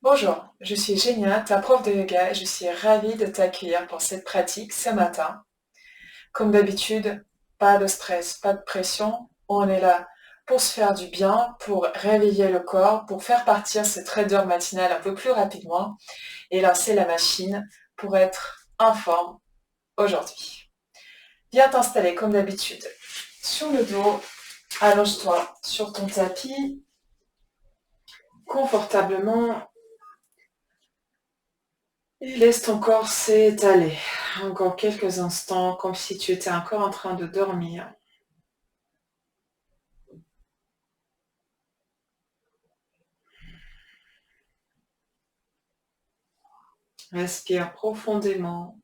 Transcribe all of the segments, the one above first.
Bonjour, je suis Génia, ta prof de yoga et je suis ravie de t'accueillir pour cette pratique ce matin. Comme d'habitude, pas de stress, pas de pression. On est là pour se faire du bien, pour réveiller le corps, pour faire partir ce trader matinal un peu plus rapidement et lancer la machine pour être en forme aujourd'hui. Viens t'installer comme d'habitude sur le dos, allonge-toi sur ton tapis confortablement. Et laisse ton corps s'étaler. Encore quelques instants, comme si tu étais encore en train de dormir. Respire profondément,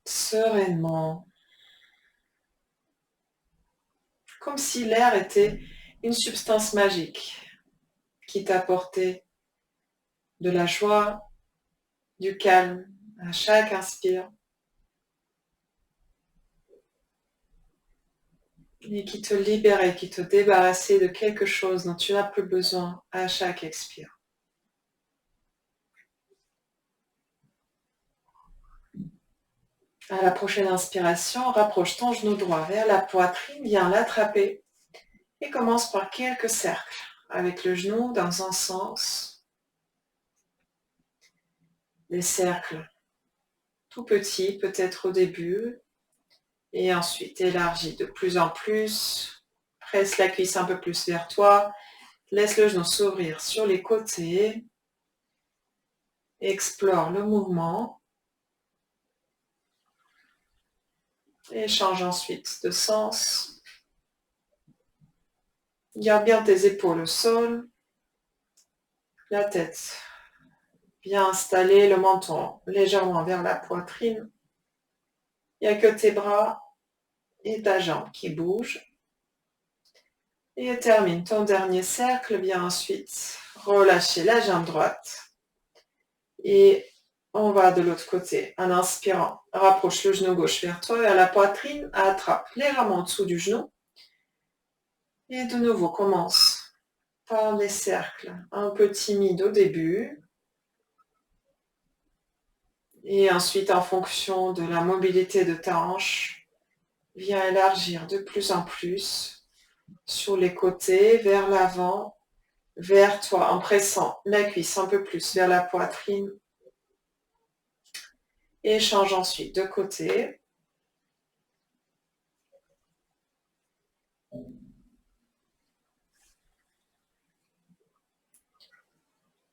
sereinement, comme si l'air était une substance magique qui t'apportait de la joie, du calme à chaque inspire et qui te libérait, qui te débarrassait de quelque chose dont tu n'as plus besoin à chaque expire. À la prochaine inspiration, rapproche ton genou droit vers la poitrine, viens l'attraper et commence par quelques cercles avec le genou dans un sens. Des cercles tout petits peut-être au début et ensuite élargis de plus en plus. Presse la cuisse un peu plus vers toi. Laisse le genou s'ouvrir sur les côtés. Explore le mouvement. Et change ensuite de sens. Garde bien tes épaules au sol. La tête bien installée, le menton légèrement vers la poitrine. Il n'y a que tes bras et ta jambe qui bougent. Et termine ton dernier cercle. Bien ensuite, relâcher la jambe droite. Et on va de l'autre côté. En inspirant, rapproche le genou gauche vers toi, vers la poitrine, attrape légèrement en dessous du genou. Et de nouveau, commence par les cercles un peu timides au début. Et ensuite, en fonction de la mobilité de ta hanche, viens élargir de plus en plus sur les côtés, vers l'avant, vers toi, en pressant la cuisse un peu plus vers la poitrine. Et change ensuite de côté.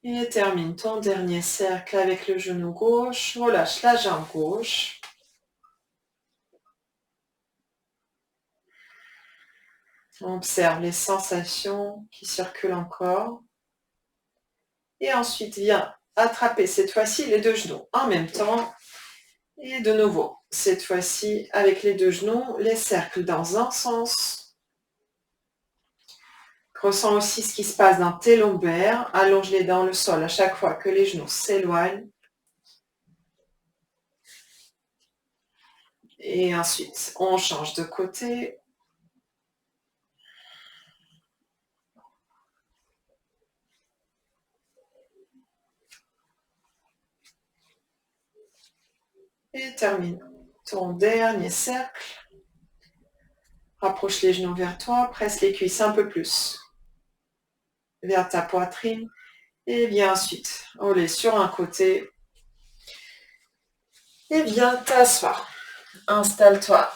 Et termine ton dernier cercle avec le genou gauche. Relâche la jambe gauche. Observe les sensations qui circulent encore. Et ensuite, viens attraper cette fois-ci les deux genoux en même temps. Et de nouveau, cette fois-ci, avec les deux genoux, les cercles dans un sens. Ressens aussi ce qui se passe dans tes lombaires. Allonge-les dans le sol à chaque fois que les genoux s'éloignent. Et ensuite, on change de côté. Et termine ton dernier cercle. Rapproche les genoux vers toi, presse les cuisses un peu plus vers ta poitrine. Et viens ensuite rouler sur un côté. Et viens t'asseoir. Installe-toi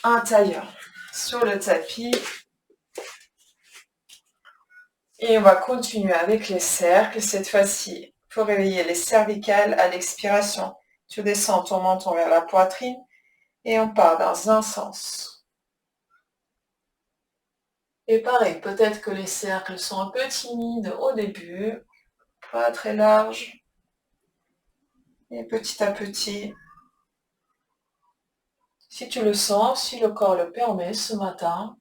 en tailleur sur le tapis. Et on va continuer avec les cercles. Cette fois-ci, pour réveiller les cervicales à l'expiration, tu descends ton menton vers la poitrine et on part dans un sens. Et pareil, peut-être que les cercles sont un peu timides au début, pas très larges. Et petit à petit, si tu le sens, si le corps le permet ce matin,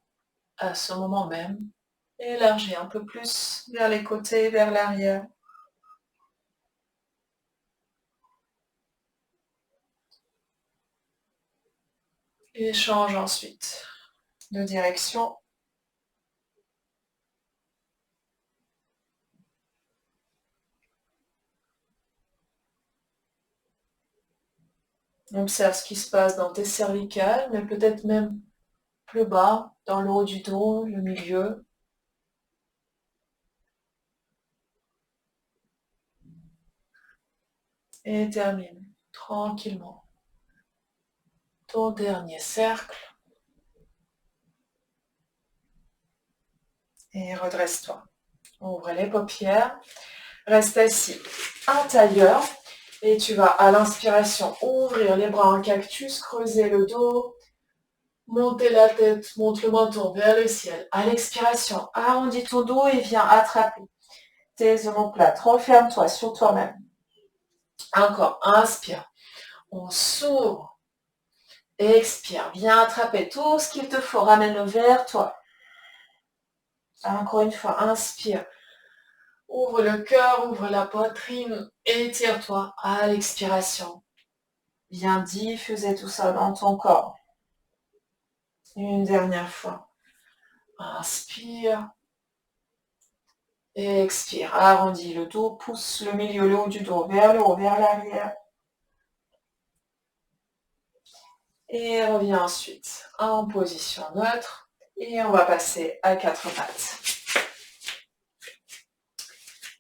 à ce moment même, élargis un peu plus vers les côtés, vers l'arrière. Et change ensuite de direction. Observe ce qui se passe dans tes cervicales, mais peut-être même plus bas, dans le haut du dos, le milieu. Et termine tranquillement ton dernier cercle. Et redresse-toi. Ouvre les paupières. Reste assis en tailleur. Et tu vas, à l'inspiration, ouvrir les bras en cactus, creuser le dos, monter la tête, monte le menton vers le ciel. À l'expiration, arrondis ton dos et viens attraper tes omoplates. Referme-toi sur toi-même. Encore, inspire. On s'ouvre. Expire. Viens attraper tout ce qu'il te faut. Ramène-le vers toi. Encore une fois, inspire. Ouvre le cœur, ouvre la poitrine. Étire-toi à l'expiration. Viens diffuser tout ça dans ton corps. Une dernière fois. Inspire. Expire. Arrondis le dos. Pousse le milieu, le haut du dos vers le haut, vers l'arrière. Et reviens ensuite en position neutre. Et on va passer à 4 pattes.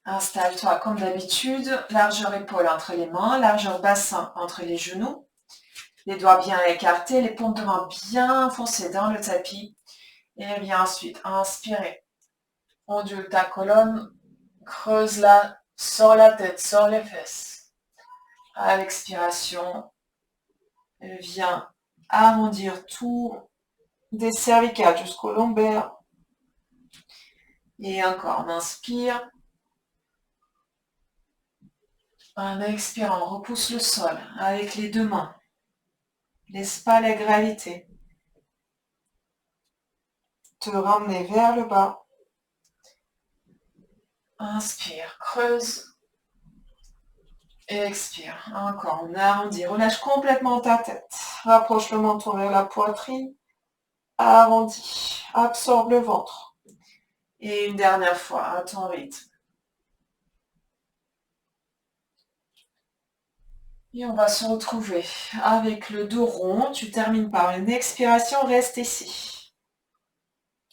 Installe-toi comme d'habitude. Largeur épaule entre les mains. Largeur bassin entre les genoux. Les doigts bien écartés. Les paumes de main bien enfoncées dans le tapis. Et viens ensuite inspirer. Ondule ta colonne. Creuse-la. Sors la tête. Sors les fesses. À l'expiration, viens arrondir tout des cervicales jusqu'au lombaire. Et encore, on inspire. En expirant, on repousse le sol avec les deux mains. Laisse pas la gravité te ramener vers le bas. Inspire, creuse. Expire. Encore, on arrondit. Relâche complètement ta tête. Rapproche le menton vers la poitrine. Arrondis. Absorbe le ventre. Et une dernière fois, à ton rythme. Et on va se retrouver avec le dos rond. Tu termines par une expiration, reste ici.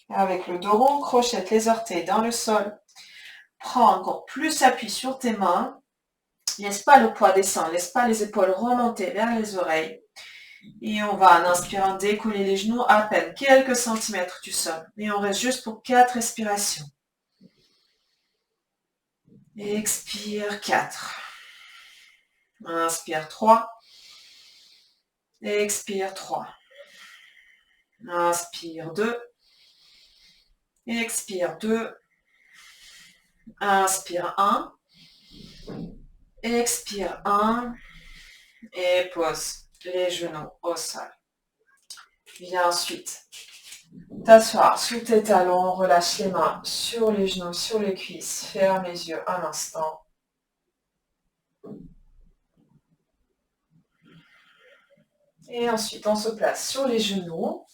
Avec le dos rond, crochette les orteils dans le sol. Prends encore plus appui sur tes mains. Laisse pas le poids descendre, laisse pas les épaules remonter vers les oreilles. Et on va, en inspirant, décoller les genoux à peine quelques centimètres du sol. Et on reste juste pour 4 respirations. Expire 4. Inspire 3. Expire 3. Inspire 2. Expire 2. Inspire 1. Expire 1. Et pose les genoux au sol. Viens ensuite t'asseoir sur tes talons. Relâche les mains sur les genoux, sur les cuisses. Ferme les yeux un instant. Et ensuite, on se place sur les genoux.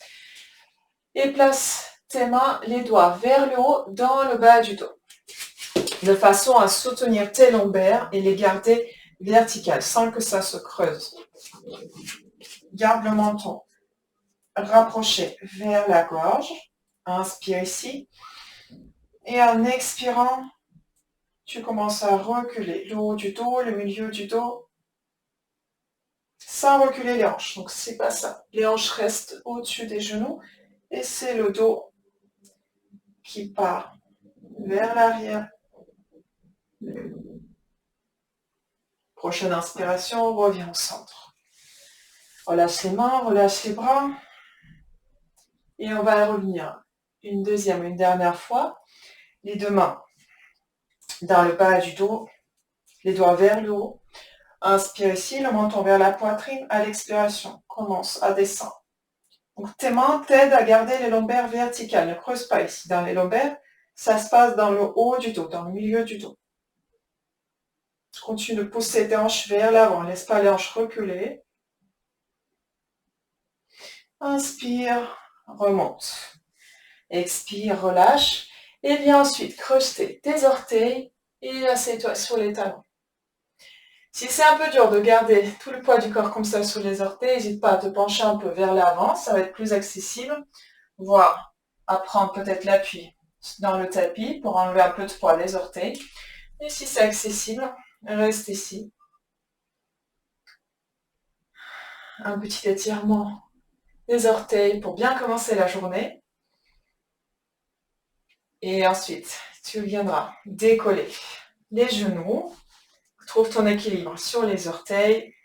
Et place tes mains, les doigts vers le haut, dans le bas du dos. De façon à soutenir tes lombaires et les garder verticales, sans que ça se creuse. Garde le menton rapproché vers la gorge. Inspire ici. Et en expirant, tu commences à reculer le haut du dos, le milieu du dos, sans reculer les hanches. Donc, c'est pas ça. Les hanches restent au-dessus des genoux et c'est le dos qui part vers l'arrière. Prochaine inspiration, reviens au centre. Relâche les mains, relâche les bras. Et on va revenir une deuxième, une dernière fois. Les deux mains dans le bas du dos, les doigts vers le haut. Inspire ici, le menton vers la poitrine. À l'expiration, commence à descendre. Donc tes mains t'aident à garder les lombaires verticales. Ne creuse pas ici dans les lombaires. Ça se passe dans le haut du dos, dans le milieu du dos. Continue de pousser tes hanches vers l'avant. Laisse pas les hanches reculer. Inspire, remonte. Expire, relâche. Et viens ensuite crocheter tes orteils et assieds-toi sur les talons. Si c'est un peu dur de garder tout le poids du corps comme ça sur les orteils, n'hésite pas à te pencher un peu vers l'avant, ça va être plus accessible, voire à prendre peut-être l'appui dans le tapis pour enlever un peu de poids des orteils. Et si c'est accessible, reste ici. Un petit étirement des orteils pour bien commencer la journée. Et ensuite, tu viendras décoller les genoux. Trouve ton équilibre sur les orteils.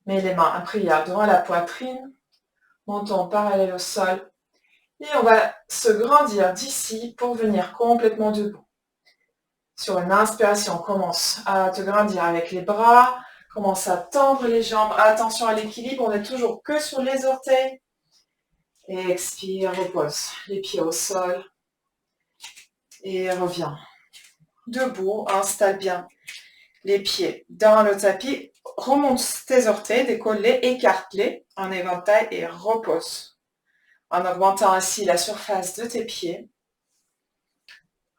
Mets les mains à prière devant la poitrine. Menton parallèle au sol. Et on va se grandir d'ici pour venir complètement debout. Sur une inspiration, commence à te grandir avec les bras. Commence à tendre les jambes. Attention à l'équilibre, on n'est toujours que sur les orteils. Et expire, repose les pieds au sol. Et reviens debout, installe bien les pieds dans le tapis. Remonte tes orteils, décolle-les, écarte-les en éventail et repose. En augmentant ainsi la surface de tes pieds.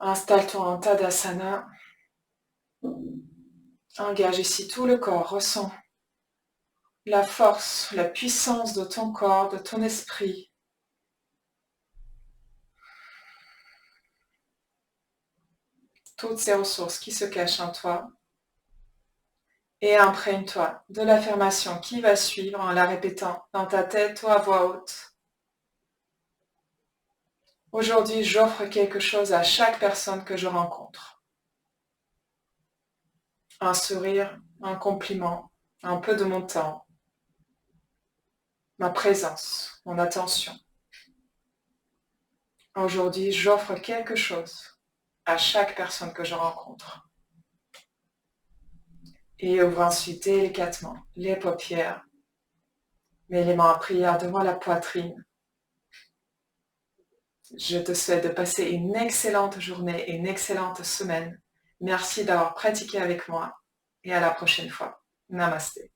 Installe-toi en Tadasana. Engage ici tout le corps. Ressens la force, la puissance de ton corps, de ton esprit. Toutes ces ressources qui se cachent en toi. Et imprègne-toi de l'affirmation qui va suivre en la répétant dans ta tête ou à voix haute. Aujourd'hui, j'offre quelque chose à chaque personne que je rencontre. Un sourire, un compliment, un peu de mon temps, ma présence, mon attention. Aujourd'hui, j'offre quelque chose à chaque personne que je rencontre. Et ouvre ensuite délicatement les paupières. Mets les mains en prière devant la poitrine. Je te souhaite de passer une excellente journée et une excellente semaine. Merci d'avoir pratiqué avec moi et à la prochaine fois. Namasté.